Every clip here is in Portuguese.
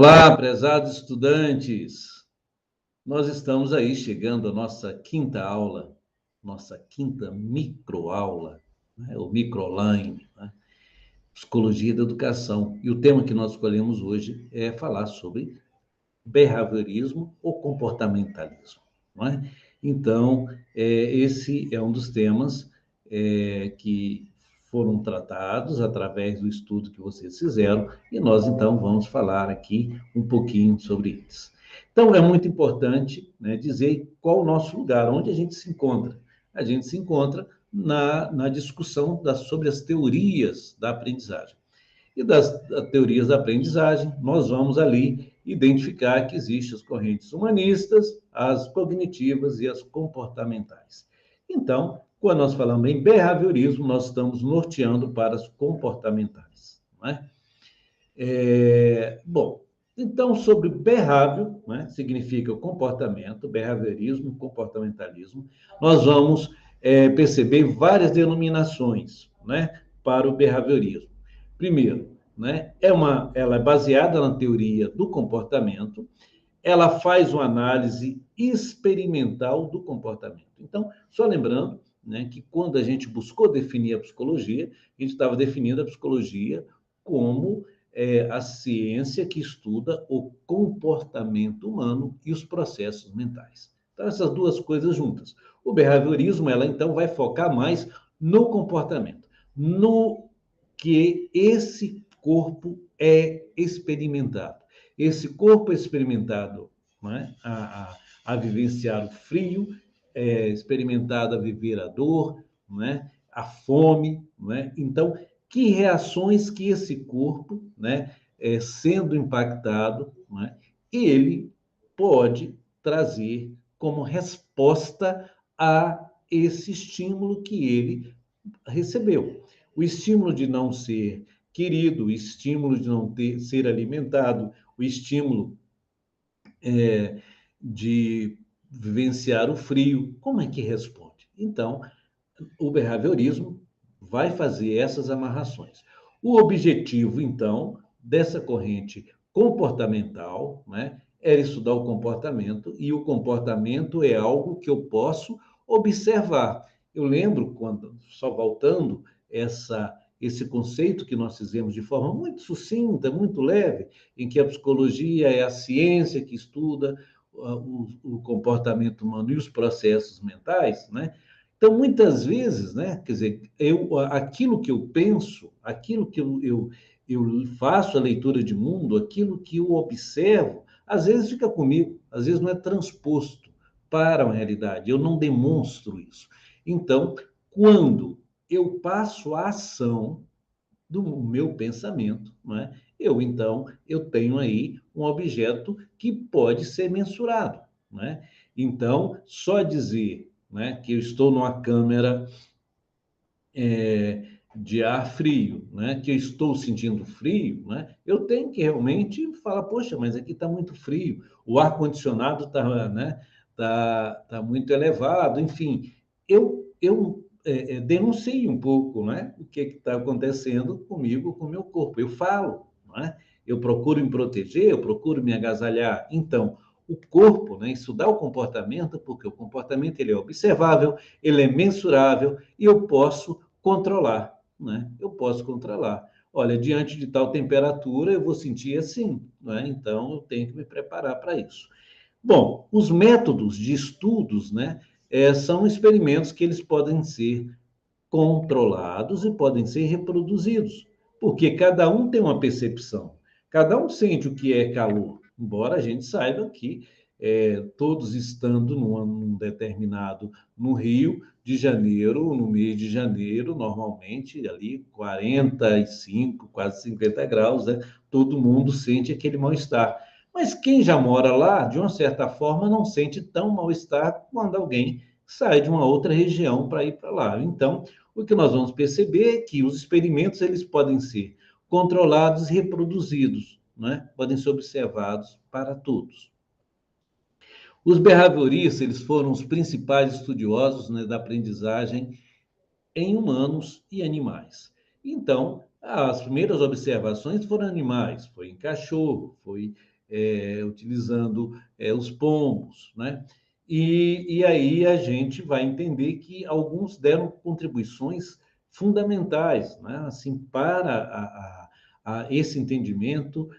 Olá, prezados estudantes. Nós estamos aí chegando à nossa quinta aula, nossa quinta microaula, né? O microonline, né? Psicologia da educação. E o tema que nós escolhemos hoje é falar sobre behaviorismo ou comportamentalismo, não é? Então, esse é um dos temas que foram tratados através do estudo que vocês fizeram, e nós, então, vamos falar aqui um pouquinho sobre eles. Então, é muito importante, né, dizer qual o nosso lugar, onde a gente se encontra. A gente se encontra na discussão sobre as teorias da aprendizagem. E das teorias da aprendizagem, nós vamos ali identificar que existem as correntes humanistas, as cognitivas e as comportamentais. Então, quando nós falamos em behaviorismo, nós estamos norteando para as comportamentais. Não é? Bom, então, sobre behavior, né, significa o comportamento, behaviorismo, comportamentalismo, nós vamos perceber várias denominações, né, para o behaviorismo. Primeiro, né, ela é baseada na teoria do comportamento, ela faz uma análise experimental do comportamento. Então, só lembrando, né, que quando a gente buscou definir a psicologia, a gente estava definindo a psicologia como a ciência que estuda o comportamento humano e os processos mentais. Então, essas duas coisas juntas. O behaviorismo, ela então vai focar mais no comportamento, no que esse corpo é experimentado. Esse corpo é experimentado, né, a vivenciar o frio, experimentado a viver a dor, né, a fome, né? Então, que reações que esse corpo, né, sendo impactado, né, ele pode trazer como resposta a esse estímulo que ele recebeu. O estímulo de não ser querido, o estímulo de não ser alimentado, o estímulo de vivenciar o frio. Como é que responde? Então, o behaviorismo vai fazer essas amarrações. O objetivo, então, dessa corrente comportamental, né, é estudar o comportamento, e o comportamento é algo que eu posso observar. Eu lembro quando, só voltando, esse conceito que nós fizemos de forma muito sucinta, muito leve, em que a psicologia é a ciência que estuda o comportamento humano e os processos mentais, né? Então, muitas vezes, né, quer dizer, aquilo que eu penso, aquilo que eu faço a leitura de mundo, aquilo que eu observo, às vezes fica comigo, às vezes não é transposto para uma realidade, eu não demonstro isso. Então, quando eu passo a ação do meu pensamento, não é? Eu tenho aí um objeto que pode ser mensurado, né? Então, só dizer, né, que eu estou numa câmera de ar frio, né, que eu estou sentindo frio, né, eu tenho que realmente falar, poxa, mas aqui está muito frio, o ar-condicionado está, né, tá muito elevado, enfim, eu denuncio um pouco, né, o que está acontecendo comigo, com o meu corpo, eu falo, né, eu procuro me proteger, eu procuro me agasalhar, então, o corpo, né, estudar o comportamento, porque o comportamento ele é observável, ele é mensurável e eu posso controlar, né? Eu posso controlar. Olha, diante de tal temperatura, eu vou sentir assim, né? Então, eu tenho que me preparar para isso. Bom, os métodos de estudos, né, são experimentos que eles podem ser controlados e podem ser reproduzidos, porque cada um tem uma percepção, cada um sente o que é calor, embora a gente saiba que todos estando num determinado, no Rio de Janeiro, no mês de janeiro, normalmente ali 45, quase 50 graus, né? Todo mundo sente aquele mal-estar. Mas quem já mora lá, de uma certa forma, não sente tão mal-estar quando alguém sai de uma outra região para ir para lá. Então, o que nós vamos perceber é que os experimentos eles podem ser controlados e reproduzidos, né? Podem ser observados para todos. Os behavioristas eles foram os principais estudiosos, né, da aprendizagem em humanos e animais. Então, as primeiras observações foram animais, foi em cachorro, foi utilizando os pombos, né? E aí a gente vai entender que alguns deram contribuições fundamentais, né? Assim, para esse entendimento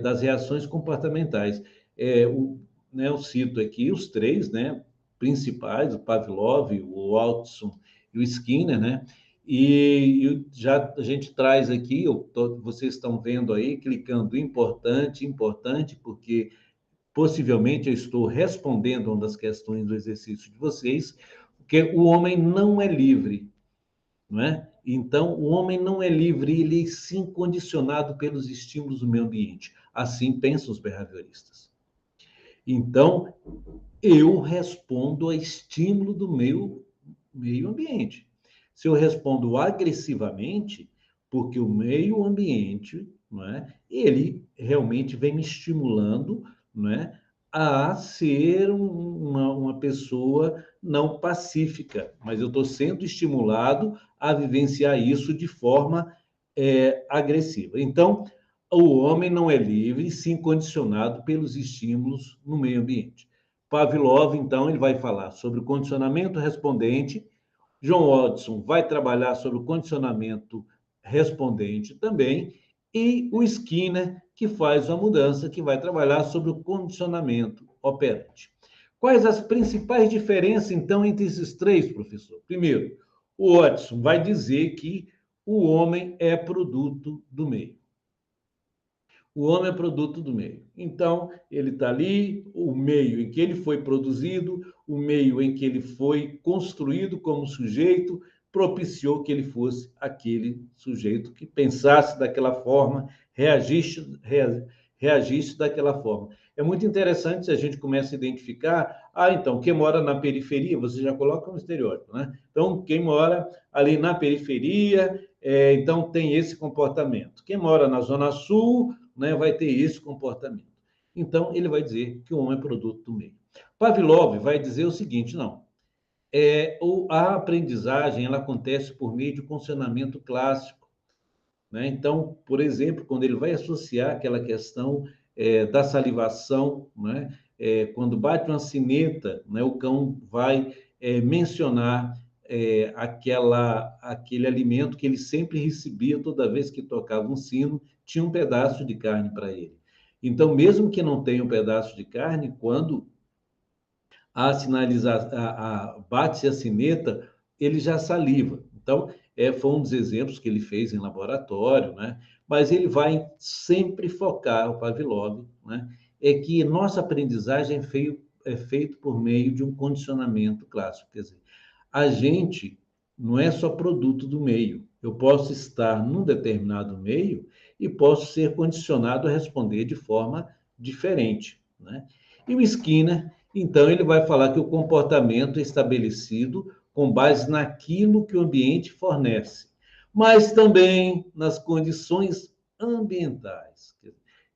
das reações comportamentais. Eu cito aqui os três, né, principais, o Pavlov, o Watson e o Skinner, né? E já a gente traz aqui, vocês estão vendo aí, clicando importante, importante, porque possivelmente eu estou respondendo uma das questões do exercício de vocês, porque o homem não é livre, não é? Então, o homem não é livre, ele é sim condicionado pelos estímulos do meio ambiente. Assim pensam os behavioristas. Então, eu respondo a estímulo do meio ambiente. Se eu respondo agressivamente, porque o meio ambiente, não é, ele realmente vem me estimulando, não é, a ser uma pessoa não pacífica, mas eu estou sendo estimulado a vivenciar isso de forma agressiva. Então, o homem não é livre, sim condicionado pelos estímulos no meio ambiente. Pavlov, então, ele vai falar sobre o condicionamento respondente. John Watson vai trabalhar sobre o condicionamento respondente também. E o Skinner, que faz a mudança, que vai trabalhar sobre o condicionamento operante. Quais as principais diferenças, então, entre esses três, professor? Primeiro, o Watson vai dizer que o homem é produto do meio. O homem é produto do meio. Então, ele está ali, o meio em que ele foi produzido, o meio em que ele foi construído como sujeito, propiciou que ele fosse aquele sujeito que pensasse daquela forma, reagisse daquela forma. É muito interessante se a gente começa a identificar, então, quem mora na periferia, você já coloca um estereótipo, né? Então, quem mora ali na periferia, então tem esse comportamento. Quem mora na Zona Sul, né, vai ter esse comportamento. Então, ele vai dizer que o homem é produto do meio. Pavlov vai dizer o seguinte, não, a aprendizagem ela acontece por meio de condicionamento clássico, né? Então, por exemplo, quando ele vai associar aquela questão da salivação, né? Quando bate uma sineta, né? O cão vai mencionar aquele alimento que ele sempre recebia toda vez que tocava um sino, tinha um pedaço de carne para ele. Então, mesmo que não tenha um pedaço de carne, quando bate-se a sineta, ele já saliva. Então, foi um dos exemplos que ele fez em laboratório, né? Mas ele vai sempre focar, o Pavlov, né? É que nossa aprendizagem é feito por meio de um condicionamento clássico. Quer dizer, a gente não é só produto do meio. Eu posso estar num determinado meio e posso ser condicionado a responder de forma diferente, né? E o Skinner, então, ele vai falar que o comportamento é estabelecido com base naquilo que o ambiente fornece, mas também nas condições ambientais.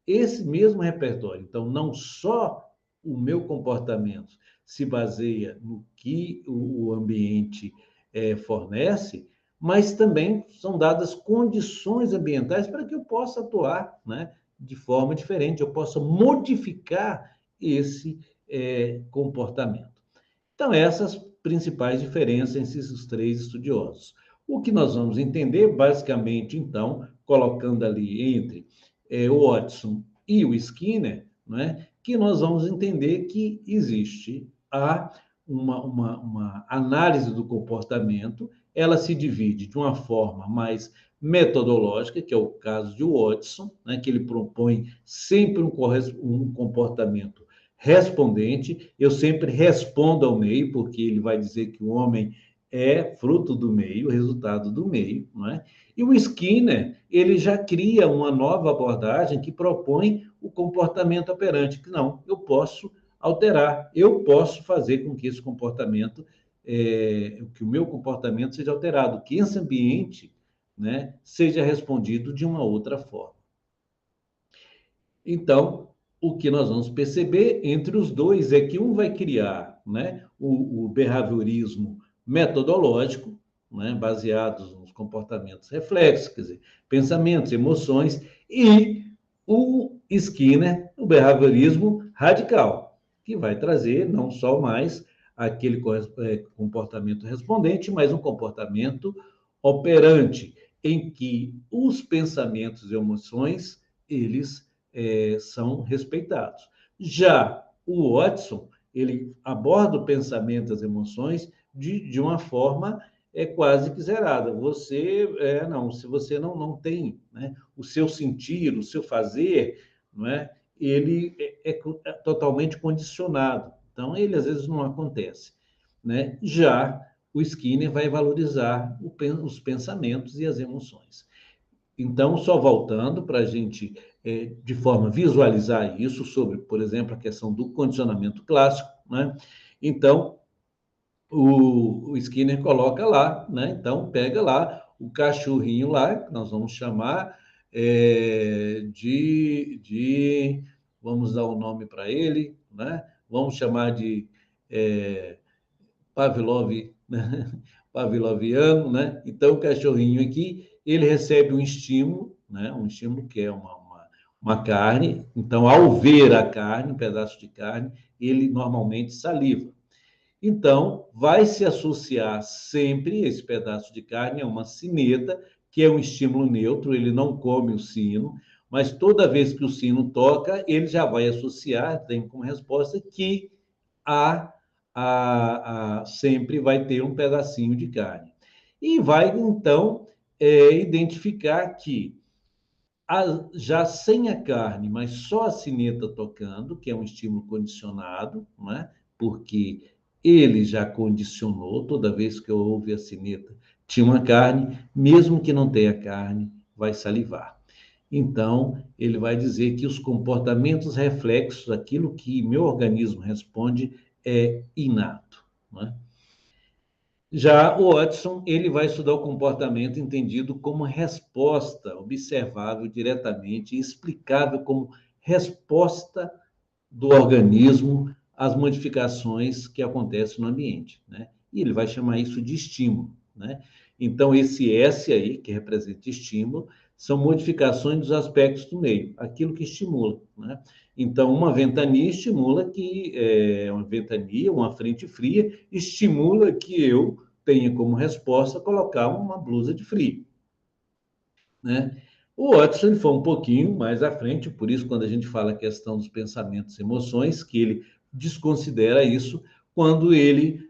Esse mesmo repertório, então, não só o meu comportamento se baseia no que o ambiente fornece, mas também são dadas condições ambientais para que eu possa atuar, né, de forma diferente, eu possa modificar esse comportamento. Então, essas principais diferenças entre esses três estudiosos. O que nós vamos entender, basicamente, então, colocando ali entre o Watson e o Skinner, né, que nós vamos entender que existe uma análise do comportamento, ela se divide de uma forma mais metodológica, que é o caso de Watson, né, que ele propõe sempre um comportamento respondente, eu sempre respondo ao meio, porque ele vai dizer que o homem é fruto do meio, resultado do meio, não é? E o Skinner, ele já cria uma nova abordagem que propõe o comportamento operante, que não, eu posso alterar, eu posso fazer com que esse comportamento, que o meu comportamento seja alterado, que esse ambiente, né, seja respondido de uma outra forma. Então, o que nós vamos perceber entre os dois é que um vai criar, né, o behaviorismo metodológico, né, baseados nos comportamentos reflexos, quer dizer, pensamentos, emoções, e o Skinner, o behaviorismo radical, que vai trazer não só mais aquele comportamento respondente, mas um comportamento operante, em que os pensamentos e emoções, eles são respeitados. Já o Watson, ele aborda o pensamento e as emoções de uma forma quase que zerada. Se você não tem, né, o seu sentir, o seu fazer, não é? Ele é totalmente condicionado. Então, ele às vezes não acontece, né? Já o Skinner vai valorizar os pensamentos e as emoções. Então, só voltando para a gente, de forma visualizar isso, sobre, por exemplo, a questão do condicionamento clássico, né? Então, o Skinner coloca lá, né? Então, pega lá o cachorrinho lá, que nós vamos chamar vamos dar um nome para ele, né? Vamos chamar de Pavlov, né? Pavloviano, né? Então, o cachorrinho aqui, ele recebe um estímulo, né? Um estímulo que é uma carne. Então, ao ver a carne, um pedaço de carne, ele normalmente saliva. Então, vai se associar sempre esse pedaço de carne a uma sineta, que é um estímulo neutro, ele não come o sino, mas toda vez que o sino toca, ele já vai associar, tem como resposta que sempre vai ter um pedacinho de carne. E vai, então, identificar que já sem a carne, mas só a sineta tocando, que é um estímulo condicionado, né? Porque ele já condicionou, toda vez que eu ouve a sineta, tinha uma carne, mesmo que não tenha carne, vai salivar. Então, ele vai dizer que os comportamentos reflexos, aquilo que meu organismo responde, é inato, né? Já o Watson, ele vai estudar o comportamento entendido como resposta observável diretamente e explicável como resposta do organismo às modificações que acontecem no ambiente, né? E ele vai chamar isso de estímulo, né? Então, esse S aí, que representa estímulo, são modificações dos aspectos do meio, aquilo que estimula, né? Então, uma ventania estimula uma ventania, uma frente fria, estimula que eu tenha como resposta colocar uma blusa de frio, né? O Watson foi um pouquinho mais à frente, por isso, quando a gente fala a questão dos pensamentos e emoções, que ele desconsidera isso, quando ele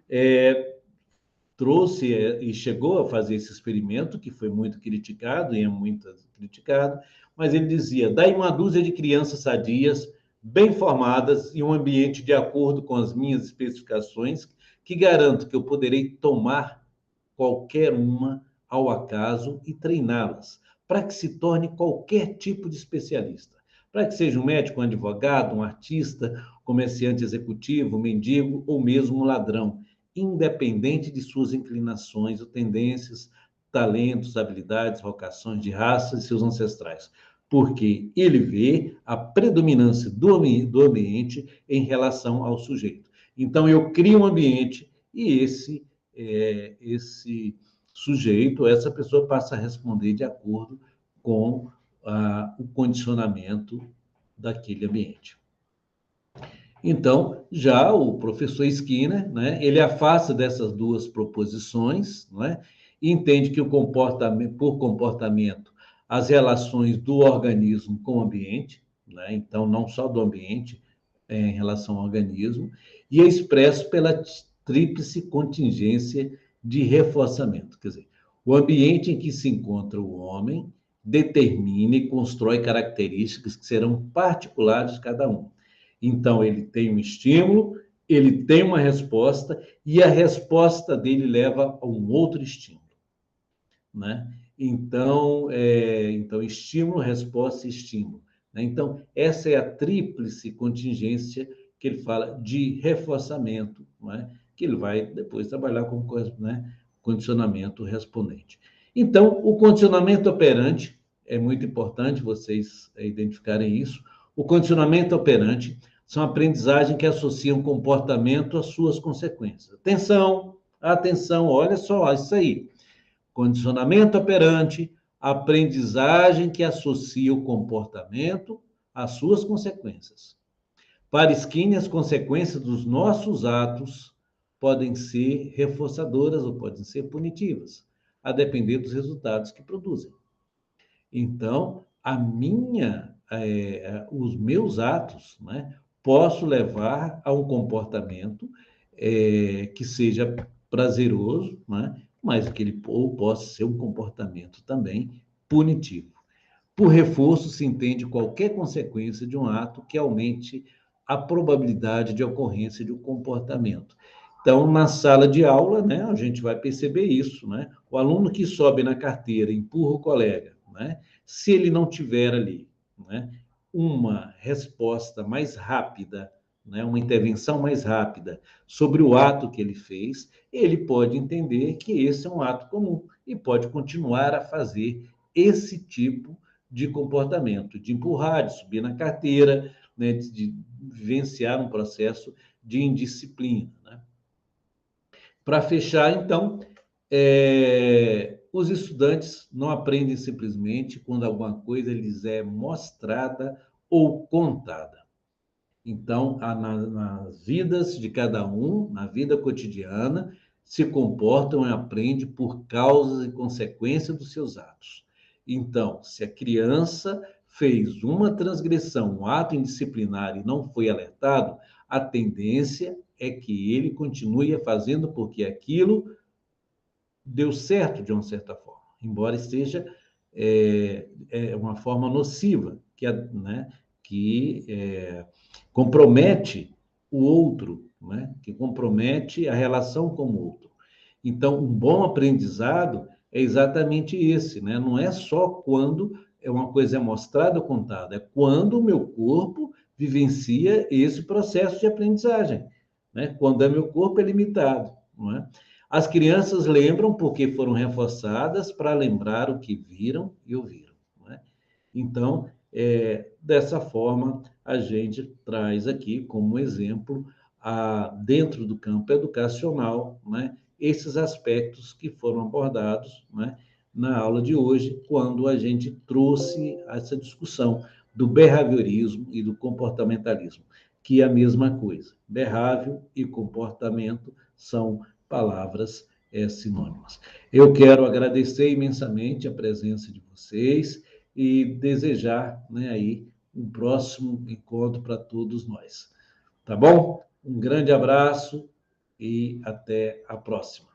trouxe e chegou a fazer esse experimento, que foi muito criticado, e é muito criticado, mas ele dizia: daí uma dúzia de crianças sadias, bem formadas, em um ambiente de acordo com as minhas especificações, que garanto que eu poderei tomar qualquer uma ao acaso e treiná-las, para que se torne qualquer tipo de especialista. Para que seja um médico, um advogado, um artista, comerciante executivo, mendigo ou mesmo um ladrão, independente de suas inclinações ou tendências, talentos, habilidades, vocações de raça e seus ancestrais. Porque ele vê a predominância do ambiente em relação ao sujeito. Então, eu crio um ambiente e esse sujeito, essa pessoa passa a responder de acordo com o condicionamento daquele ambiente. Então, já o professor Skinner, né, ele afasta dessas duas proposições, né, e entende que por comportamento, as relações do organismo com o ambiente, né, então não só do ambiente em relação ao organismo, e é expresso pela tríplice contingência de reforçamento. Quer dizer, o ambiente em que se encontra o homem determina e constrói características que serão particulares de cada um. Então, ele tem um estímulo, ele tem uma resposta, e a resposta dele leva a um outro estímulo, né? Então, estímulo, resposta e estímulo, né? Então, essa é a tríplice contingência que ele fala de reforçamento, né? Que ele vai depois trabalhar com, né, condicionamento respondente. Então, o condicionamento operante é muito importante vocês identificarem isso. O condicionamento operante são aprendizagens que associam comportamento às suas consequências. Atenção, olha só isso aí. Condicionamento operante, aprendizagem que associa o comportamento as suas consequências. Para Skinner, as consequências dos nossos atos podem ser reforçadoras ou podem ser punitivas, a depender dos resultados que produzem. Então, os meus atos, né, posso levar a um comportamento que seja prazeroso, né, mas que ele ou possa ser um comportamento também punitivo. Por reforço, se entende qualquer consequência de um ato que aumente a probabilidade de ocorrência de um comportamento. Então, na sala de aula, né, a gente vai perceber isso, né? O aluno que sobe na carteira, empurra o colega, né? Se ele não tiver ali, né, uma resposta mais rápida, né, uma intervenção mais rápida sobre o ato que ele fez, ele pode entender que esse é um ato comum e pode continuar a fazer esse tipo de comportamento, de empurrar, de subir na carteira, né, de vivenciar um processo de indisciplina, né? Para fechar, então, os estudantes não aprendem simplesmente quando alguma coisa lhes é mostrada ou contada. Então, nas vidas de cada um, na vida cotidiana, se comportam e aprendem por causas e consequências dos seus atos. Então, se a criança fez uma transgressão, um ato indisciplinar e não foi alertado, a tendência é que ele continue fazendo porque aquilo deu certo de uma certa forma, embora esteja uma forma nociva, né, que compromete o outro, né, que compromete a relação com o outro. Então, um bom aprendizado é exatamente esse, né? Não é só quando uma coisa é mostrada ou contada, é quando o meu corpo vivencia esse processo de aprendizagem, né? Quando meu corpo é limitado, não é? As crianças lembram porque foram reforçadas para lembrar o que viram e ouviram, não é? Então, dessa forma, a gente traz aqui como exemplo, dentro do campo educacional, né, esses aspectos que foram abordados, né, na aula de hoje, quando a gente trouxe essa discussão do behaviorismo e do comportamentalismo, que é a mesma coisa. Behavior e comportamento são palavras sinônimas. Eu quero agradecer imensamente a presença de vocês e desejar, né, aí um próximo encontro para todos nós. Tá bom? Um grande abraço e até a próxima.